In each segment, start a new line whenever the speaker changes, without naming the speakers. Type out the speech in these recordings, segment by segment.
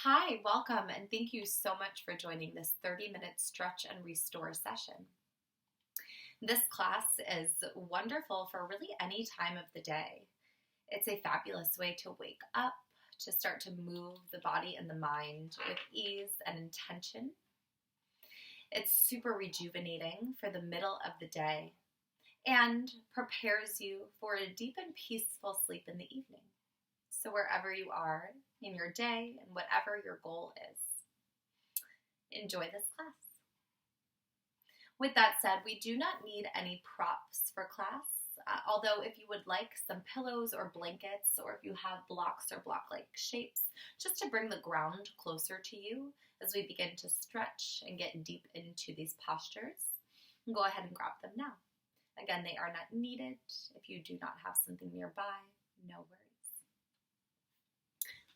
Hi, welcome, and thank you so much for joining this 30-minute stretch and restore session. This class is wonderful for really any time of the day. It's a fabulous way to wake up, to start to move the body and the mind with ease and intention. It's super rejuvenating for the middle of the day and prepares you for a deep and peaceful sleep in the evening. So wherever you are in your day and whatever your goal is, enjoy this class. With that said, we do not need any props for class, although if you would like some pillows or blankets, or if you have blocks or block-like shapes, just to bring the ground closer to you as we begin to stretch and get deep into these postures, go ahead and grab them now. Again, they are not needed. If you do not have something nearby, no worries.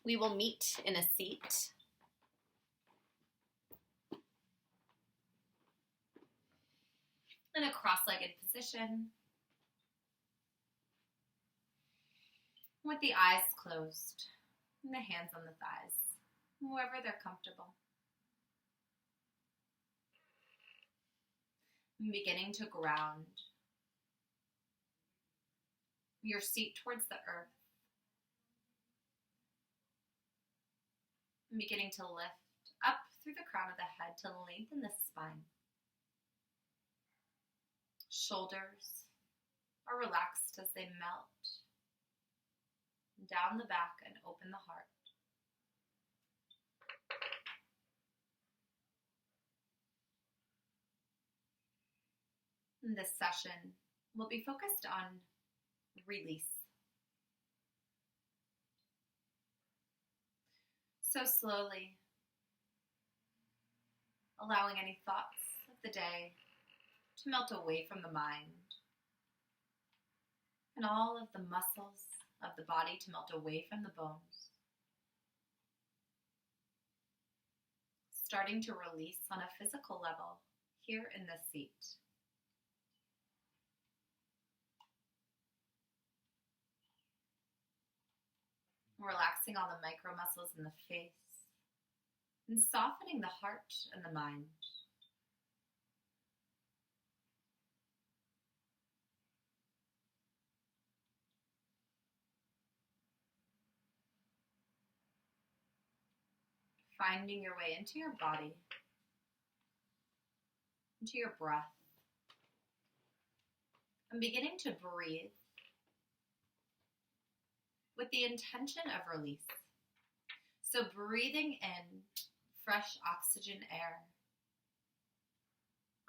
We will meet in a seat. In a cross-legged position, with the eyes closed and the hands on the thighs, wherever they're comfortable. And beginning to ground your seat towards the earth. And beginning to lift up through the crown of the head to lengthen the spine. Shoulders are relaxed as they melt down the back and open the heart. In this session, we'll be focused on release. So slowly, allowing any thoughts of the day to melt away from the mind, and all of the muscles of the body to melt away from the bones. Starting to release on a physical level here in this seat. Relaxing all the micro muscles in the face and softening the heart and the mind. Finding your way into your body, into your breath, and beginning to breathe with the intention of release. So breathing in fresh oxygen air,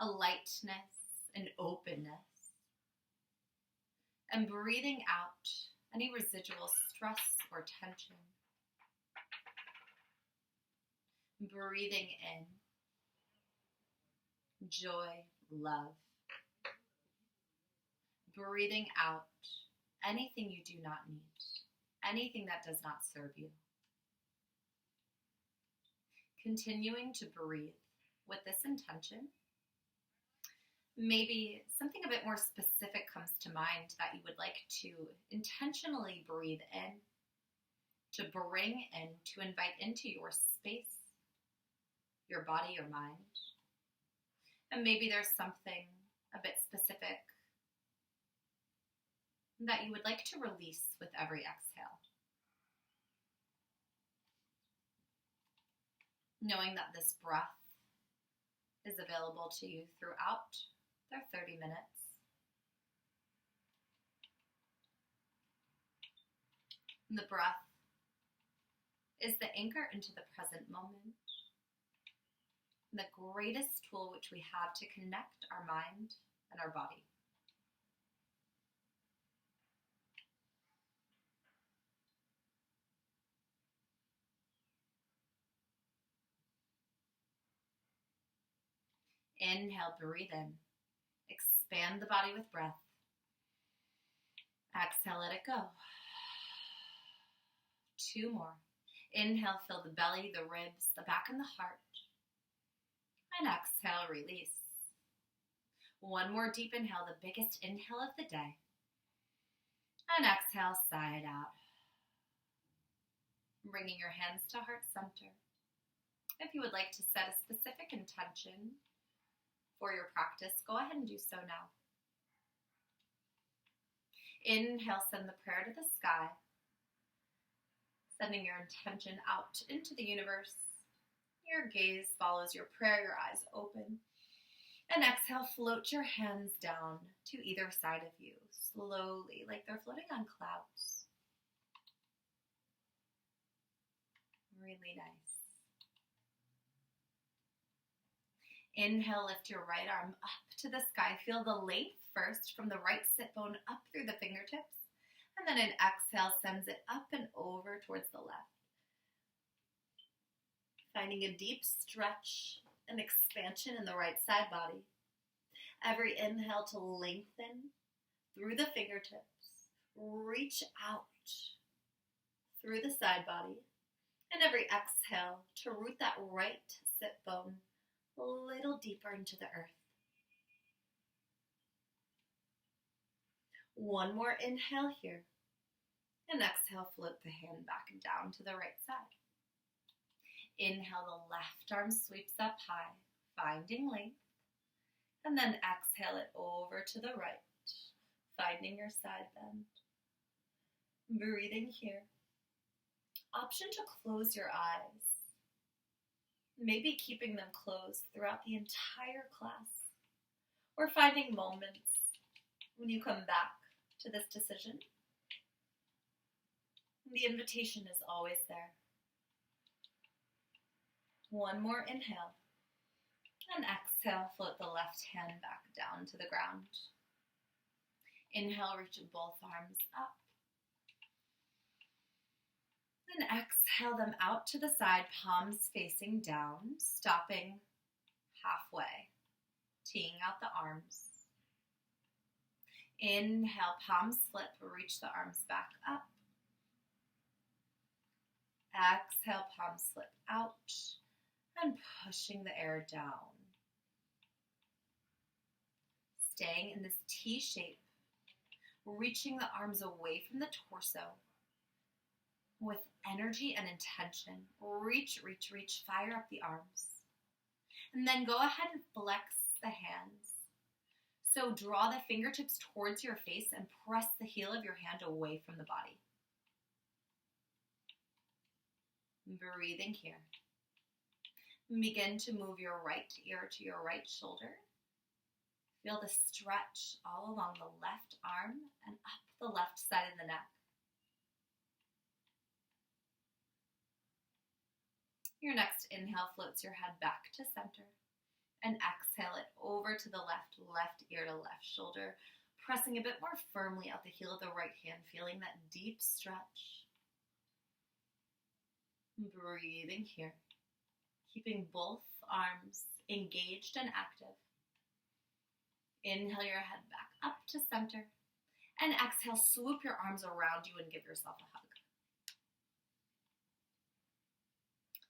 a lightness, an openness, and breathing out any residual stress or tension. Breathing in joy, love. Breathing out anything you do not need, anything that does not serve you. Continuing to breathe with this intention. Maybe something a bit more specific comes to mind that you would like to intentionally breathe in, to bring in, to invite into your space, your body, your mind. And maybe there's something a bit specific that you would like to release with every exhale. Knowing that this breath is available to you throughout their 30 minutes. And the breath is the anchor into the present moment. The greatest tool which we have to connect our mind and our body. Inhale, breathe in. Expand the body with breath. Exhale, let it go. 2 more. Inhale, fill the belly, the ribs, the back, and the heart. And exhale, release. 1 more deep inhale, the biggest inhale of the day. And exhale, sigh it out. Bringing your hands to heart center. If you would like to set a specific intention for your practice, go ahead and do so now. Inhale, send the prayer to the sky, sending your intention out into the universe. Your gaze follows your prayer, your eyes open. And exhale, float your hands down to either side of you, slowly, like they're floating on clouds. Really nice. Inhale, lift your right arm up to the sky. Feel the length first from the right sit bone up through the fingertips. And then an exhale sends it up and over towards the left. Finding a deep stretch and expansion in the right side body. Every inhale to lengthen through the fingertips. Reach out through the side body. And every exhale to root that right sit bone a little deeper into the earth. One more inhale here. And exhale, float the hand back and down to the right side. Inhale, the left arm sweeps up high, finding length. And then exhale it over to the right, finding your side bend. Breathing here. Option to close your eyes. Maybe keeping them closed throughout the entire class, or finding moments when you come back to this decision. The invitation is always there. One more inhale, and exhale, float the left hand back down to the ground. Inhale, reach both arms up. And exhale them out to the side, palms facing down, stopping halfway, teeing out the arms. Inhale, palms flip, reach the arms back up. Exhale, palms flip out and pushing the air down. Staying in this T shape, reaching the arms away from the torso. With energy and intention, reach, reach, reach, fire up the arms. And then go ahead and flex the hands. So draw the fingertips towards your face and press the heel of your hand away from the body. Breathing here. Begin to move your right ear to your right shoulder. Feel the stretch all along the left arm and up the left side of the neck. Your next inhale floats your head back to center, and exhale it over to the left ear to left shoulder, pressing a bit more firmly out the heel of the right hand, feeling that deep stretch. Breathing here, keeping both arms engaged and active. Inhale your head back up to center, and exhale, swoop your arms around you and give yourself a hug.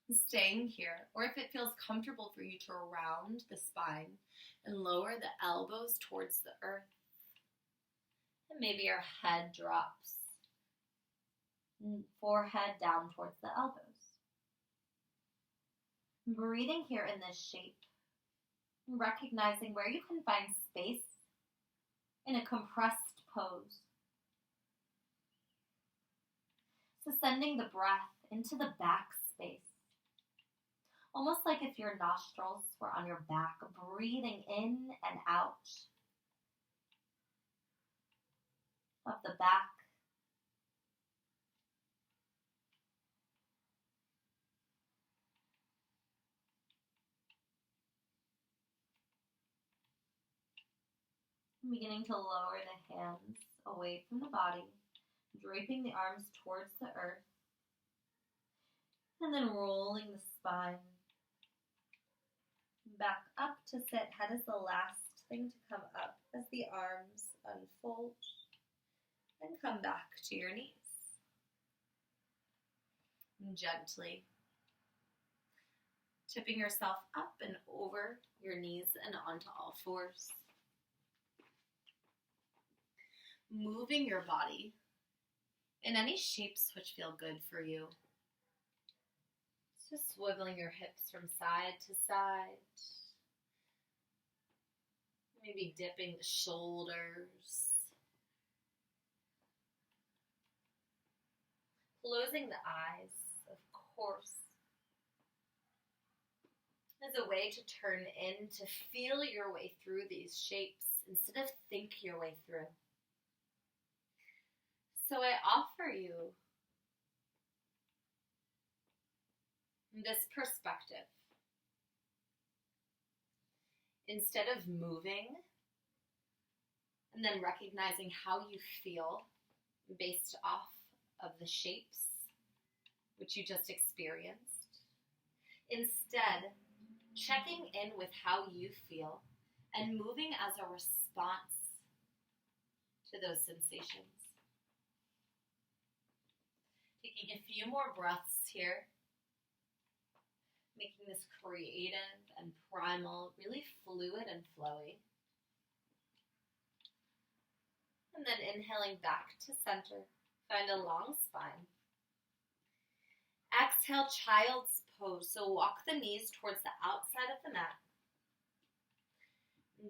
Staying here, or if it feels comfortable for you to round the spine and lower the elbows towards the earth. And maybe your head drops, forehead down towards the elbows. Breathing here in this shape, recognizing where you can find space in a compressed pose. So sending the breath into the back space. Almost like if your nostrils were on your back, breathing in and out of the back. Beginning to lower the hands away from the body, draping the arms towards the earth, and then rolling the spine back up to sit. Head is the last thing to come up as the arms unfold and come back to your knees. And gently tipping yourself up and over your knees and onto all fours. Moving your body in any shapes which feel good for you. So swiveling your hips from side to side. Maybe dipping the shoulders. Closing the eyes, of course, as a way to turn in, to feel your way through these shapes instead of think your way through. So I offer you this perspective. Instead of moving and then recognizing how you feel based off of the shapes which you just experienced, instead checking in with how you feel and moving as a response to those sensations. Taking a few more breaths here, making this creative and primal, really fluid and flowy. And then inhaling back to center. Find a long spine. Exhale, child's pose. So walk the knees towards the outside of the mat.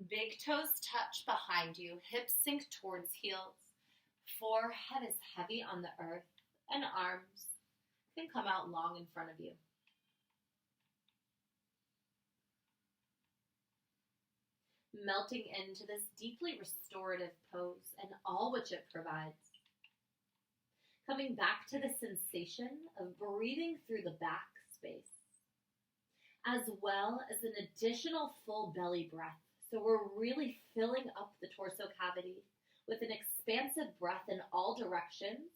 Big toes touch behind you. Hips sink towards heels. Forehead is heavy on the earth. And arms can come out long in front of you. Melting into this deeply restorative pose and all which it provides. Coming back to the sensation of breathing through the back space, as well as an additional full belly breath. So we're really filling up the torso cavity with an expansive breath in all directions,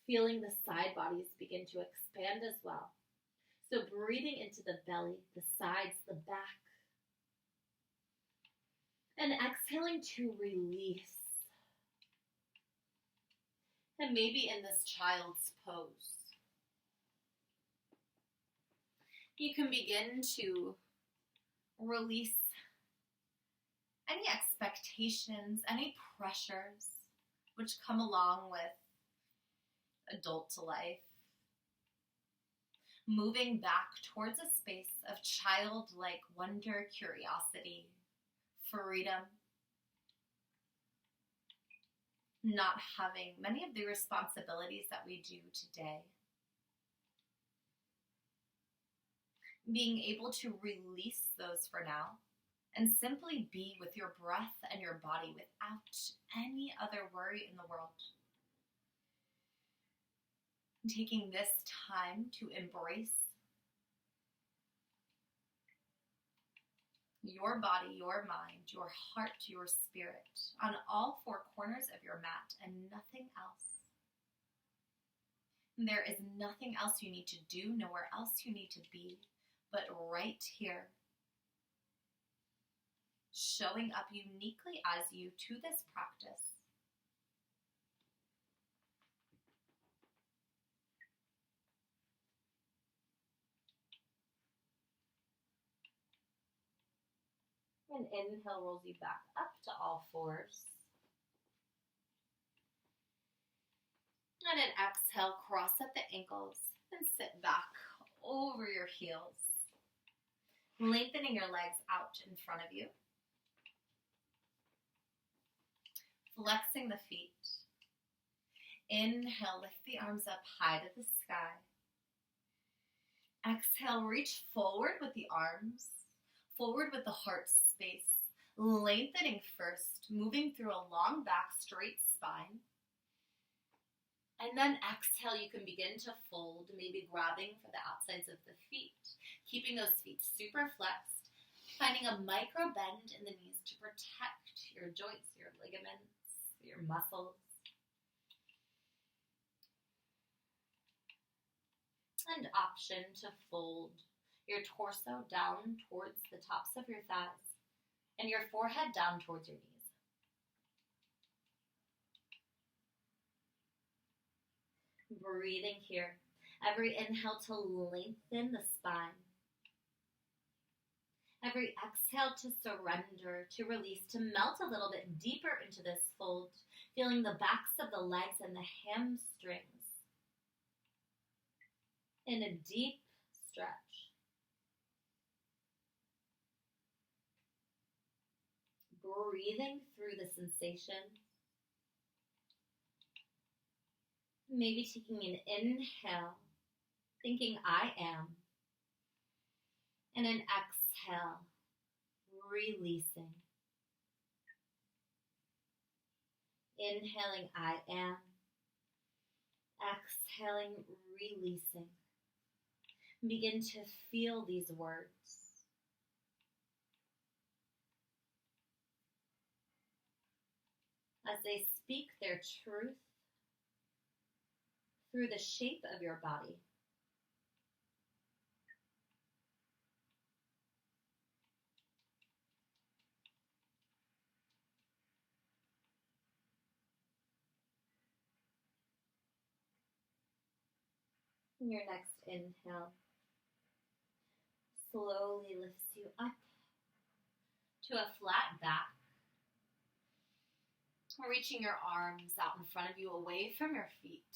feeling the side bodies begin to expand as well. So breathing into the belly, the sides, the back, and exhaling to release. And maybe in this child's pose, you can begin to release any expectations, any pressures which come along with adult life. Moving back towards a space of childlike wonder, curiosity, freedom, not having many of the responsibilities that we do today. Being able to release those for now and simply be with your breath and your body without any other worry in the world. Taking this time to embrace your body, your mind, your heart, your spirit on all four corners of your mat and nothing else. There is nothing else you need to do, nowhere else you need to be, but right here, showing up uniquely as you to this practice. And inhale rolls you back up to all fours. And an exhale, cross at the ankles and sit back over your heels. Lengthening your legs out in front of you. Flexing the feet. Inhale, lift the arms up high to the sky. Exhale, reach forward with the arms. Forward with the heart space, lengthening first, moving through a long back, straight spine. And then exhale, you can begin to fold, maybe grabbing for the outsides of the feet, keeping those feet super flexed, finding a micro bend in the knees to protect your joints, your ligaments, your muscles. And option to fold your torso down towards the tops of your thighs and your forehead down towards your knees. Breathing here. Every inhale to lengthen the spine. Every exhale to surrender, to release, to melt a little bit deeper into this fold, feeling the backs of the legs and the hamstrings in a deep stretch. Breathing through the sensation. Maybe taking an inhale, thinking I am, and an exhale, releasing. Inhaling, I am. Exhaling, releasing. Begin to feel these words. As they speak their truth through the shape of your body. Your next inhale slowly lifts you up to a flat back, reaching your arms out in front of you away from your feet,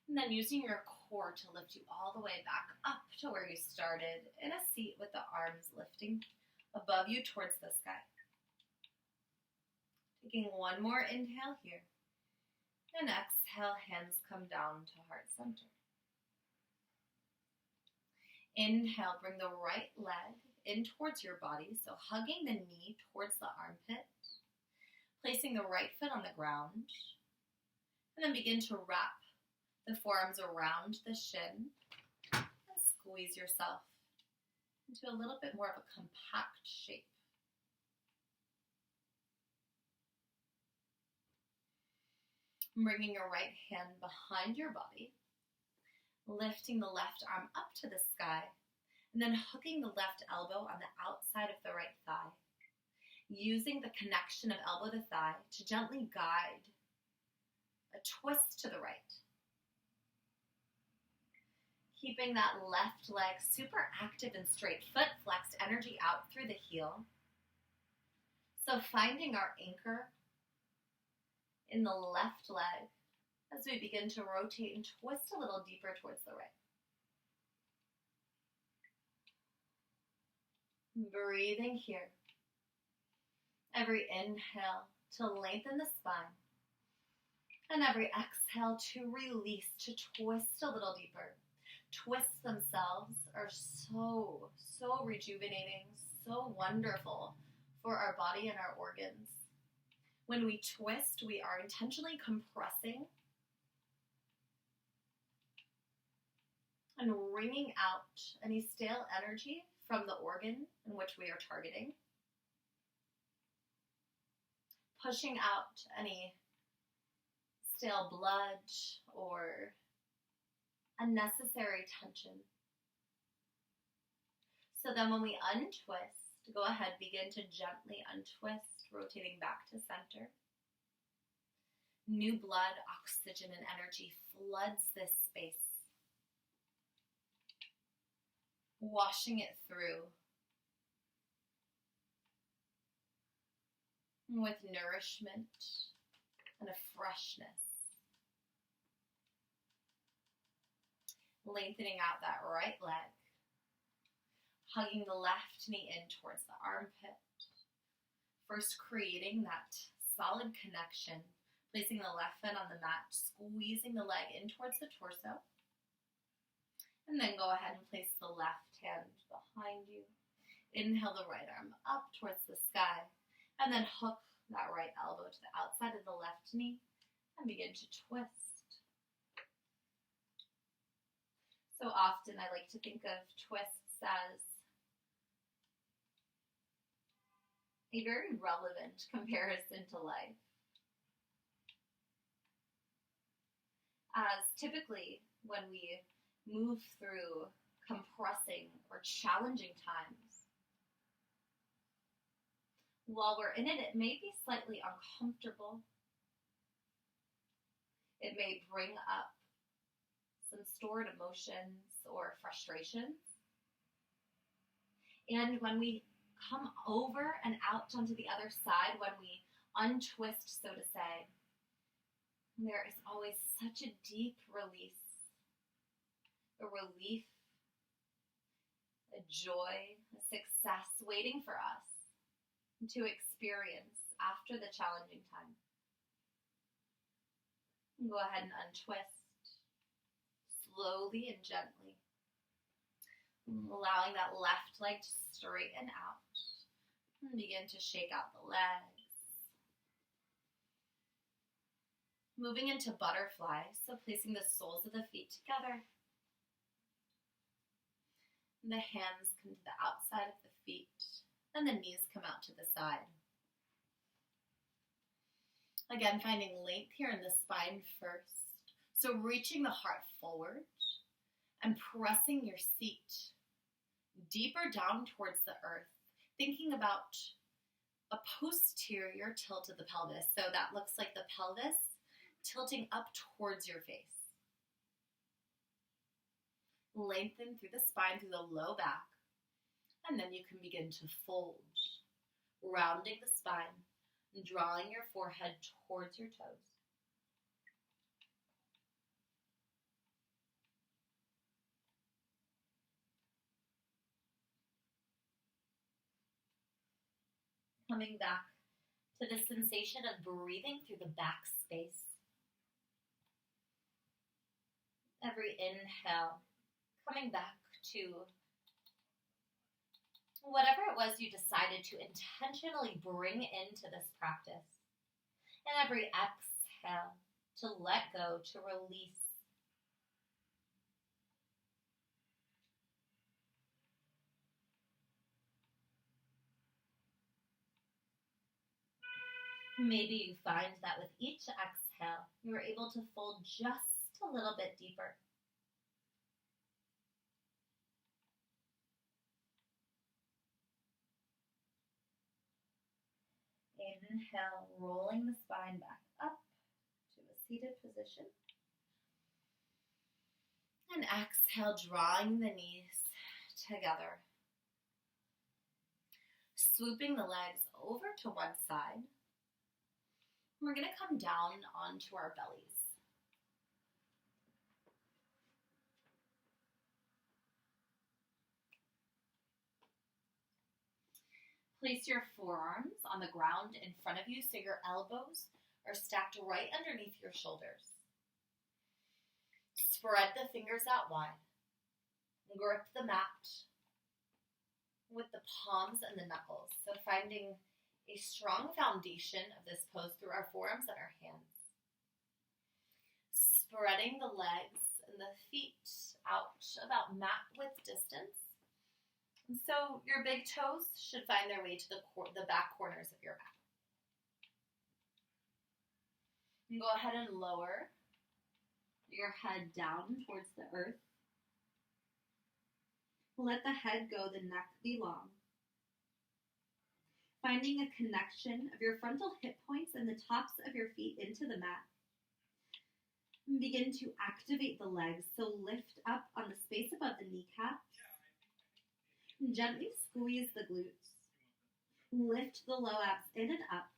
and then using your core to lift you all the way back up to where you started in a seat with the arms lifting above you towards the sky. Taking one more inhale here. And exhale, hands come down to heart center. Inhale, bring the right leg in towards your body, so hugging the knee towards the armpit, placing the right foot on the ground, and then begin to wrap the forearms around the shin and squeeze yourself into a little bit more of a compact shape. Bringing your right hand behind your body, lifting the left arm up to the sky, and then hooking the left elbow on the outside of the right thigh, using the connection of elbow to thigh to gently guide a twist to the right. Keeping that left leg super active and straight, foot flexed, energy out through the heel. So finding our anchor in the left leg as we begin to rotate and twist a little deeper towards the right. Breathing here. Every inhale to lengthen the spine, and every exhale to release, to twist a little deeper. Twists themselves are so rejuvenating, so wonderful for our body and our organs. When we twist, we are intentionally compressing and wringing out any stale energy from the organ in which we are targeting, pushing out any stale blood or unnecessary tension. So then when we untwist, go ahead, begin to gently untwist, rotating back to center. New blood, oxygen, and energy floods this space, washing it through with nourishment and a freshness. Lengthening out that right leg, hugging the left knee in towards the armpit. First creating that solid connection, placing the left foot on the mat, squeezing the leg in towards the torso. And then go ahead and place the left hand behind you. Inhale the right arm up towards the sky, and then hook that right elbow to the outside of the left knee and begin to twist. So often I like to think of twists as a very relevant comparison to life. As typically when we move through compressing or challenging times, while we're in it, it may be slightly uncomfortable. It may bring up some stored emotions or frustrations. And when we come over and out onto the other side, when we untwist, so to say, there is always such a deep release a relief, a joy, a success waiting for us to experience after the challenging time. Go ahead and untwist slowly and gently, allowing that left leg to straighten out and begin to shake out the legs. Moving into butterfly, so placing the soles of the feet together. And the hands come to the outside of the feet, and the knees come out to the side. Again, finding length here in the spine first. So reaching the heart forward and pressing your seat deeper down towards the earth, thinking about a posterior tilt of the pelvis. So that looks like the pelvis tilting up towards your face. Lengthen through the spine, through the low back, and then you can begin to fold, rounding the spine, and drawing your forehead towards your toes. Coming back to the sensation of breathing through the back space. Every inhale, coming back to whatever it was you decided to intentionally bring into this practice. And every exhale, to let go, to release. Maybe you find that with each exhale, you are able to fold just a little bit deeper. Inhale, rolling the spine back up to a seated position. And exhale, drawing the knees together. Swooping the legs over to one side. We're going to come down onto our bellies. Place your forearms on the ground in front of you so your elbows are stacked right underneath your shoulders. Spread the fingers out wide. Grip the mat with the palms and the knuckles. So finding a strong foundation of this pose through our forearms and our hands. Spreading the legs and the feet out about mat width distance. And so your big toes should find their way to the back corners of your mat. And go ahead and lower your head down towards the earth. Let the head go, the neck be long. Finding a connection of your frontal hip points and the tops of your feet into the mat. And begin to activate the legs, so lift up on the space above the kneecap. And gently squeeze the glutes. Lift the low abs in and up.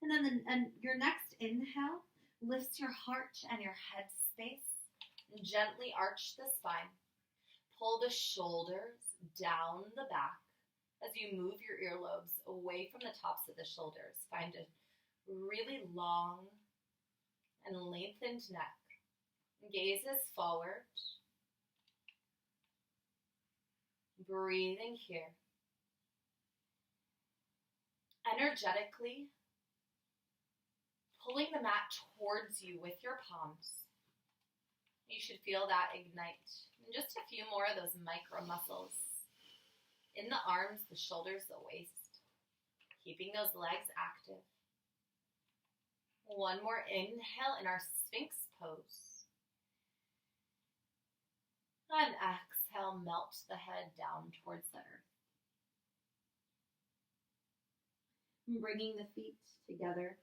And then your next inhale lifts your heart and your head space. And gently arch the spine. Pull the shoulders down the back as you move your earlobes away from the tops of the shoulders. Find a really long and lengthened neck. Gazes forward. Breathing here. Energetically pulling the mat towards you with your palms. You should feel that ignite. And just a few more of those micro muscles in the arms, the shoulders, the waist. Keeping those legs active. One more inhale in our Sphinx pose. And exhale, melt the head down towards the earth. Bringing the feet together.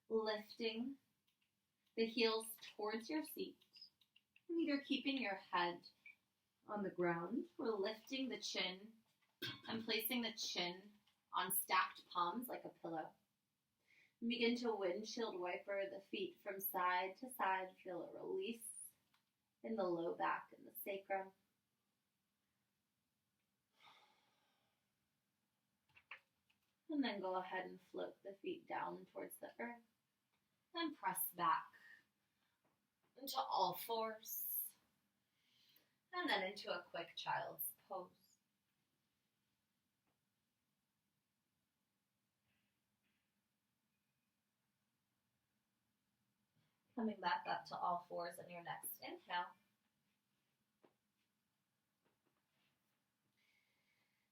Lifting the heels towards your seat. Either keeping your head on the ground or lifting the chin and placing the chin on stacked palms like a pillow. Begin to windshield wiper the feet from side to side. Feel a release in the low back and the sacrum. And then go ahead and float the feet down towards the earth and press back into all fours. And then into a quick child's pose. Coming back up to all fours on your next inhale.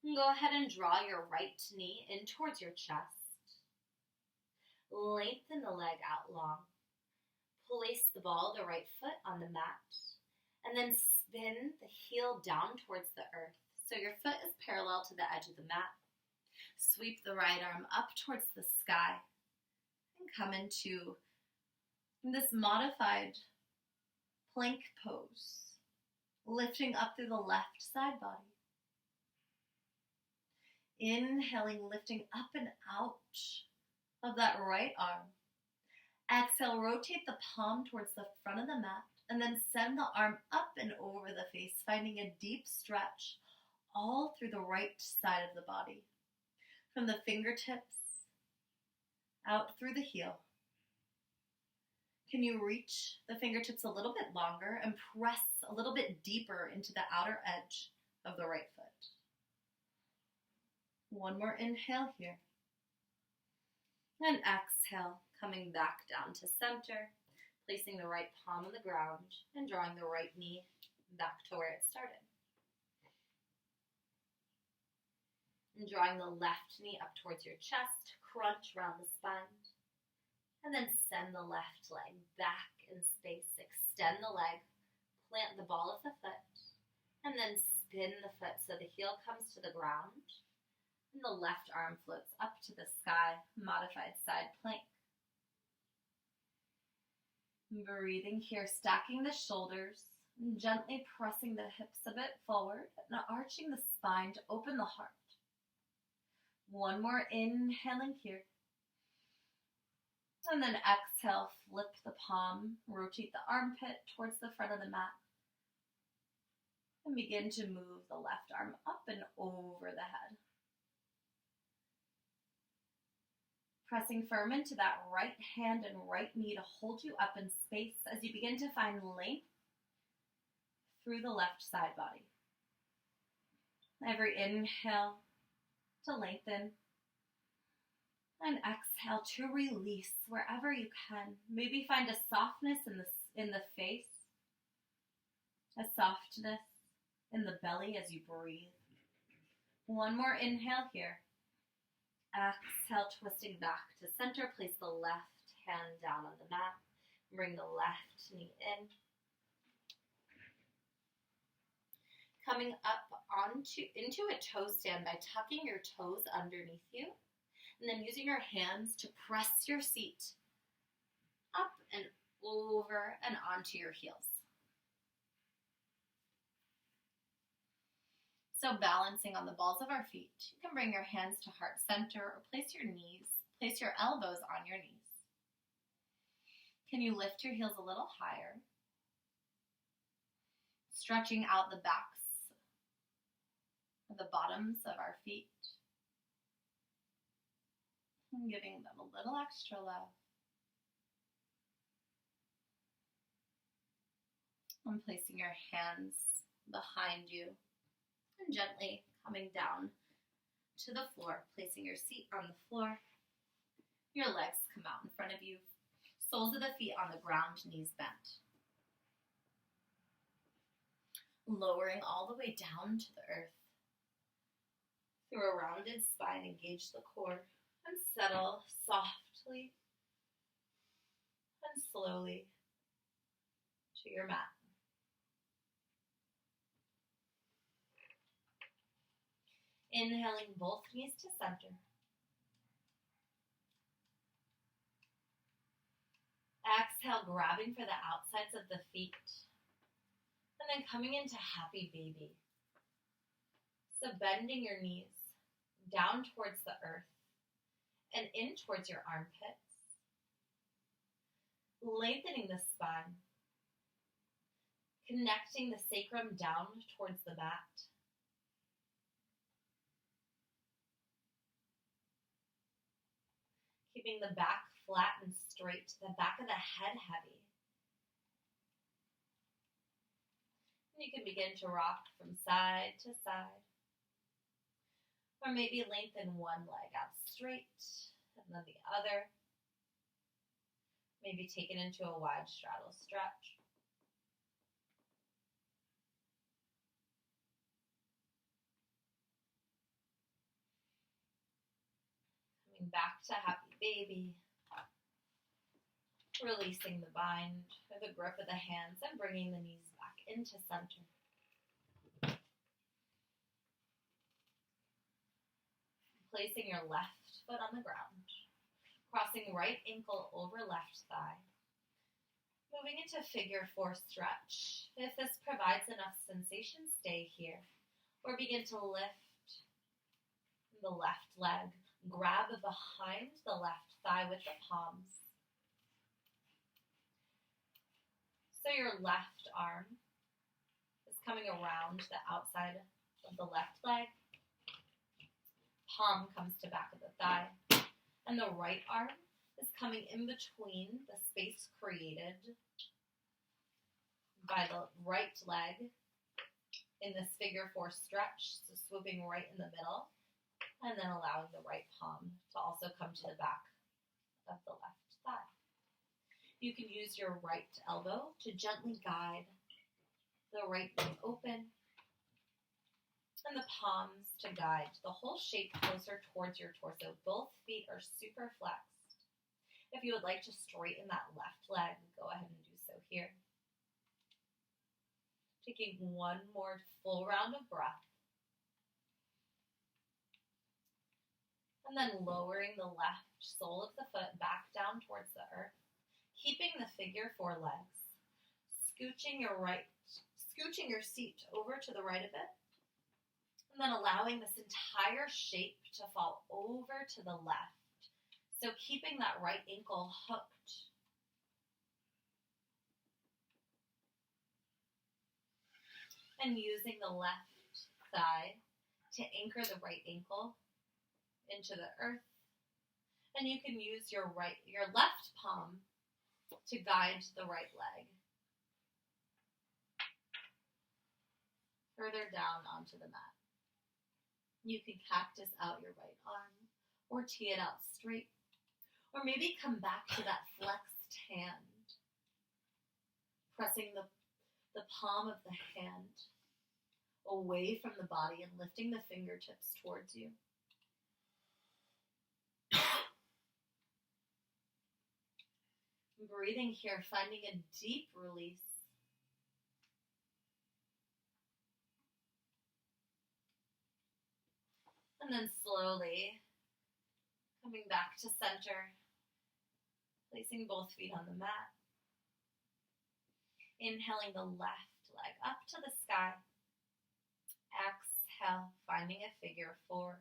And go ahead and draw your right knee in towards your chest. Lengthen the leg out long. Place the ball of the right foot on the mat. And then spin the heel down towards the earth. So your foot is parallel to the edge of the mat. Sweep the right arm up towards the sky. And come into this modified plank pose. Lifting up through the left side body. Inhaling, lifting up and out of that right arm. Exhale, rotate the palm towards the front of the mat, and then send the arm up and over the face, finding a deep stretch all through the right side of the body. From the fingertips out through the heel. Can you reach the fingertips a little bit longer and press a little bit deeper into the outer edge of the right foot? One more inhale here. And exhale, coming back down to center, placing the right palm on the ground and drawing the right knee back to where it started. And drawing the left knee up towards your chest, crunch around the spine. And then send the left leg back in space. Extend the leg, plant the ball of the foot, and then spin the foot so the heel comes to the ground. And the left arm floats up to the sky, modified side plank. Breathing here, stacking the shoulders, and gently pressing the hips a bit forward, and arching the spine to open the heart. One more inhaling here. And then exhale, flip the palm, rotate the armpit towards the front of the mat. And begin to move the left arm up and over the head. Pressing firm into that right hand and right knee to hold you up in space as you begin to find length through the left side body. Every inhale to lengthen. And exhale to release wherever you can. Maybe find a softness in the face, a softness in the belly as you breathe. One more inhale here. Exhale, twisting back to center. Place the left hand down on the mat. Bring the left knee in. Coming up into a toe stand by tucking your toes underneath you. And then using your hands to press your seat up and over and onto your heels. So balancing on the balls of our feet, you can bring your hands to heart center or place your elbows on your knees. Can you lift your heels a little higher? Stretching out the backs of the bottoms of our feet. And giving them a little extra love. And placing your hands behind you and gently coming down to the floor, placing your seat on the floor. Your legs come out in front of you, soles of the feet on the ground, knees bent. Lowering all the way down to the earth. Through a rounded spine, engage the core. And settle softly and slowly to your mat. Inhaling both knees to center. Exhale, grabbing for the outsides of the feet. And then coming into happy baby. So bending your knees down towards the earth. And in towards your armpits. Lengthening the spine. connecting the sacrum down towards the mat. Keeping the back flat and straight, the back of the head heavy. And you can begin to rock from side to side. Or maybe lengthen one leg out straight and then the other. Maybe take it into a wide straddle stretch. Coming back to happy baby. Releasing the bind or the grip of the hands and bringing the knees back into center. Placing your left foot on the ground. Crossing right ankle over left thigh. Moving into figure 4 stretch. If this provides enough sensation, stay here. Or begin to lift the left leg. Grab behind the left thigh with the palms. So your left arm is coming around the outside of the left leg. Palm comes to back of the thigh. And the right arm is coming in between the space created by the right leg in this figure 4 stretch. So swooping right in the middle. And then allowing the right palm to also come to the back of the left thigh. You can use your right elbow to gently guide the right knee open and the palms to guide the whole shape closer towards your torso. Both feet are super flexed. If you would like to straighten that left leg, go ahead and do so here. Taking one more full round of breath. And then lowering the left sole of the foot back down towards the earth. Keeping the figure 4 legs. Scooching your seat over to the right a bit. And then allowing this entire shape to fall over to the left. So keeping that right ankle hooked. And using the left thigh to anchor the right ankle into the earth. And you can use your left palm to guide the right leg. Further down onto the mat. You can cactus out your right arm or tee it out straight. Or maybe come back to that flexed hand. Pressing the palm of the hand away from the body and lifting the fingertips towards you. Breathing here, finding a deep release. And then slowly coming back to center, placing both feet on the mat. Inhaling the left leg up to the sky. Exhale, finding a figure 4.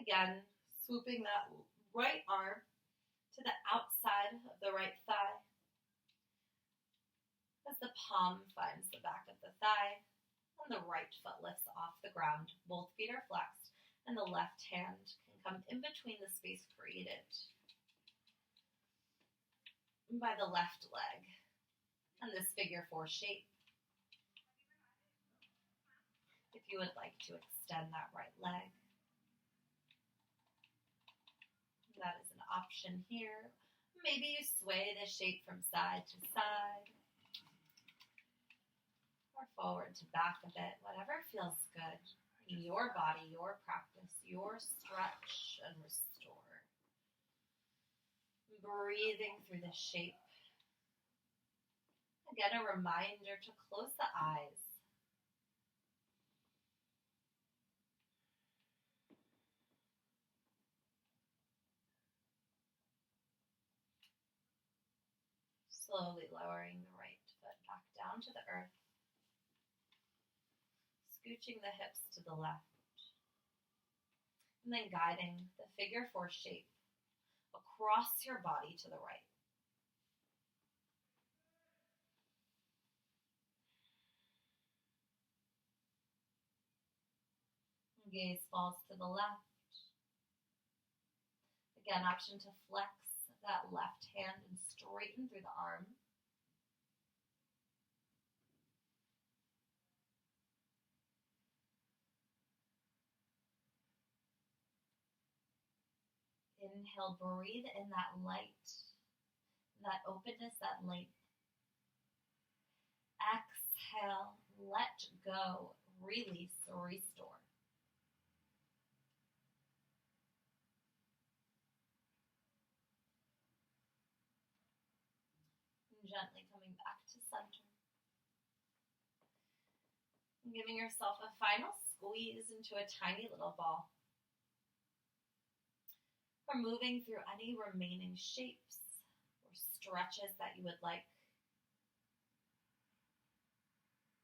Again, swooping that right arm to the outside of the right thigh. As the palm finds the back of the thigh, and the right foot lifts off the ground. Both feet are flexed, and the left hand can come in between the space created by the left leg and this figure 4 shape. If you would like to extend that right leg, that is an option here. Maybe you sway the shape from side to side or forward to back a bit, whatever feels good. Your body, your practice, your stretch and restore. Breathing through the shape. Again, a reminder to close the eyes. Slowly lowering the right foot back down to the earth. Scooching the hips to the left. And then guiding the figure 4 shape across your body to the right. Gaze falls to the left. Again, option to flex that left hand and straighten through the arm. Inhale, breathe in that light, that openness, that length. Exhale, let go, release, restore. And gently coming back to center. And giving yourself a final squeeze into a tiny little ball. We're moving through any remaining shapes or stretches that you would like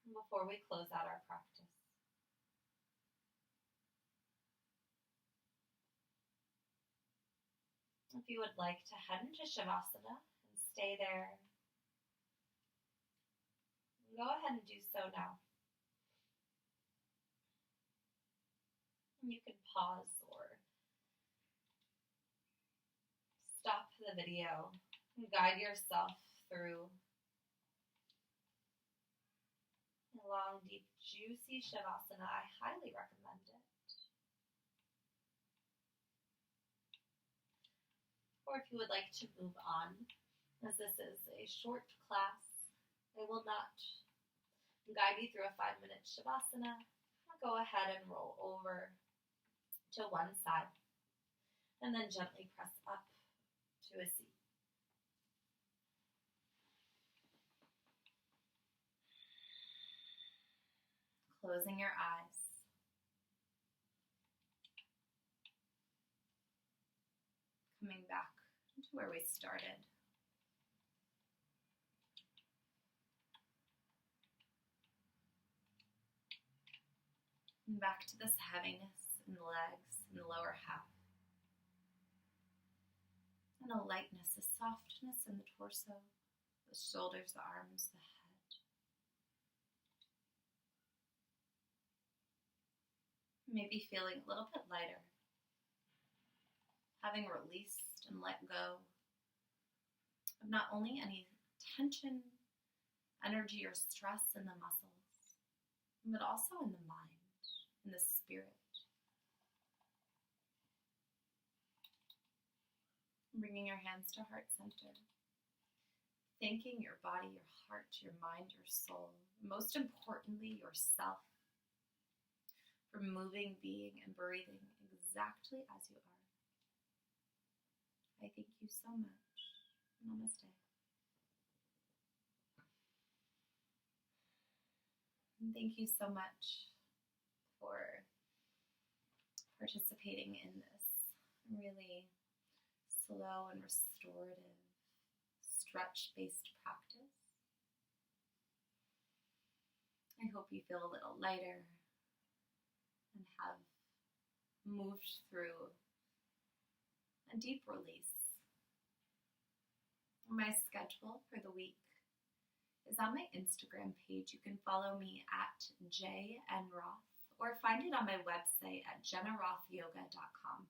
before we close out our practice. If you would like to head into Shavasana and stay there, go ahead and do so now. You can pause or stop the video and guide yourself through a long, deep, juicy Shavasana. I highly recommend it. Or if you would like to move on, as this is a short class, I will not guide you through a 5-minute Shavasana. I'll go ahead and roll over to one side and then gently press up to a seat. Closing your eyes. Coming back to where we started. And back to this heaviness in the legs and the lower half. And a lightness, a softness in the torso, the shoulders, the arms, the head. Maybe feeling a little bit lighter. Having released and let go of not only any tension, energy, or stress in the muscles, but also in the mind, in the spirit. Bringing your hands to heart center. Thanking your body, your heart, your mind, your soul, most importantly, yourself, for moving, being, and breathing exactly as you are. I thank you so much. Namaste. And thank you so much for participating in this really slow and restorative stretch-based practice. I hope you feel a little lighter and have moved through a deep release. My schedule for the week is on my Instagram page. You can follow me at jnroth or find it on my website at jennarothyoga.com.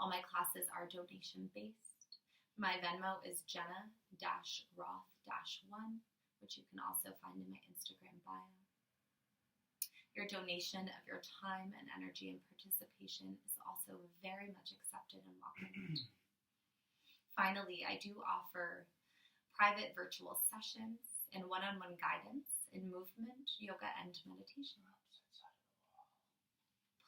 All my classes are donation-based. My Venmo is jenna-roth-1, which you can also find in my Instagram bio. Your donation of your time and energy and participation is also very much accepted and welcomed. Finally, I do offer private virtual sessions and one-on-one guidance in movement, yoga, and meditation.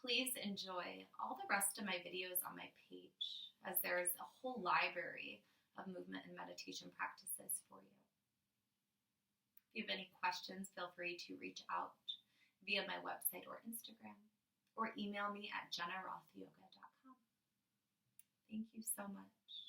Please enjoy all the rest of my videos on my page, as there is a whole library of movement and meditation practices for you. If you have any questions, feel free to reach out via my website or Instagram, or email me at jennarothyoga.com. Thank you so much.